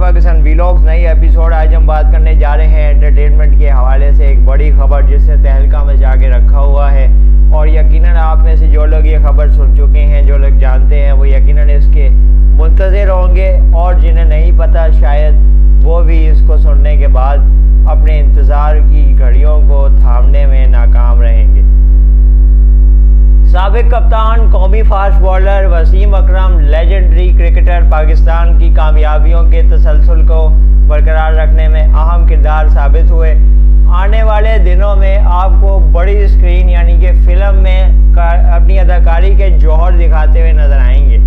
Pakistan vlogs नई episode. आज हम बात करने जा रहे हैं एंटरटेनमेंट के हवाले से एक बड़ी खबर जिससे तहलका मचा के रखा हुआ है, और यकीनन आप में से जो लोग ये खबर सुन चुके हैं, जो लोग जानते हैं, वो यकीनन इसके मुंतज़िर होंगे, और जिन्हें नहीं पता शायद वो भी इसको सुनने के बाद अपने इंतज़ार की घड़ियों को थामने में नाकाम रहेंगे। साबिक कप्तान, कौमी फास्ट बॉलर वसीम अकरम लेजेंडरी क्रिकेटर पाकिस्तान की कामयाबियों के तसलसल को बरकरार रखने में अहम किरदार साबित हुए। आने वाले दिनों में आपको बड़ी स्क्रीन यानी कि फ़िल्म में अपनी अदाकारी के जौहर दिखाते हुए नजर आएंगे।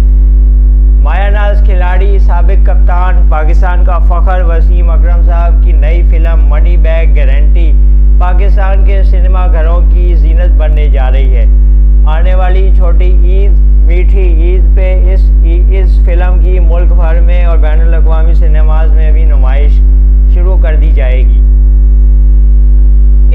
मायानाज खिलाड़ी, साबिक कप्तान, पाकिस्तान का फ़ख्र वसीम अकरम साहब की नई film money bag guarantee Pakistan के सिनेमा घरों की जीनत बनने जा रही है। आने वाली छोटी ईद, मीठी ईद पे इस फिल्म की मुल्क भर में और बैनुल अक़वामी सिनेमाज में भी नुमाइश शुरू कर दी जाएगी।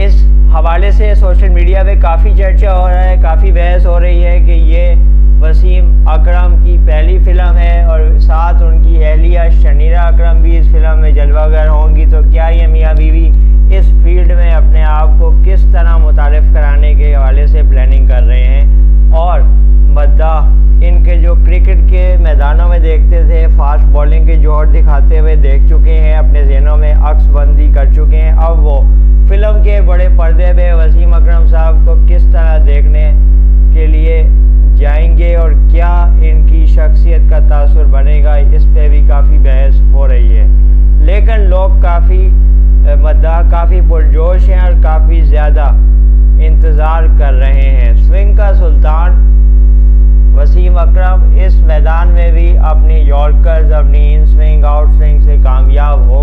इस हवाले से सोशल मीडिया पे काफ़ी चर्चा हो रहा है, काफ़ी बहस हो रही है कि ये वसीम अकरम की पहली फ़िल्म है और साथ उनकी अहलिया शनीरा अकरम भी इस फिल्म में जलवागर होंगी। तो क्या ये मियाँ बीवी इस फील्ड में अपने आप को किस तरह मुतारिफ़ कराने के हवाले से प्लानिंग कर रहे हैं, और मद्दाह इनके जो क्रिकेट के मैदानों में देखते थे, फास्ट बॉलिंग के जौहर दिखाते हुए देख चुके हैं, अपने ज़हनों में अक्सबंदी कर चुके हैं। अब वो फिल्म के बड़े पर्दे पे वसीम अकरम साहब को किस तरह देखने के लिए जाएंगे और क्या इनकी शख्सियत का तासुर बनेगा, इस पे भी काफ़ी बहस हो रही है। लेकिन लोग काफ़ी पुरजोश हैं और काफ़ी ज़्यादा इंतज़ार कर रहे हैं। स्विंग का सुल्तान वसीम अकरम इस मैदान में भी अपनी यॉर्कर्स, अपनी इन स्विंग आउट स्विंग से कामयाब हो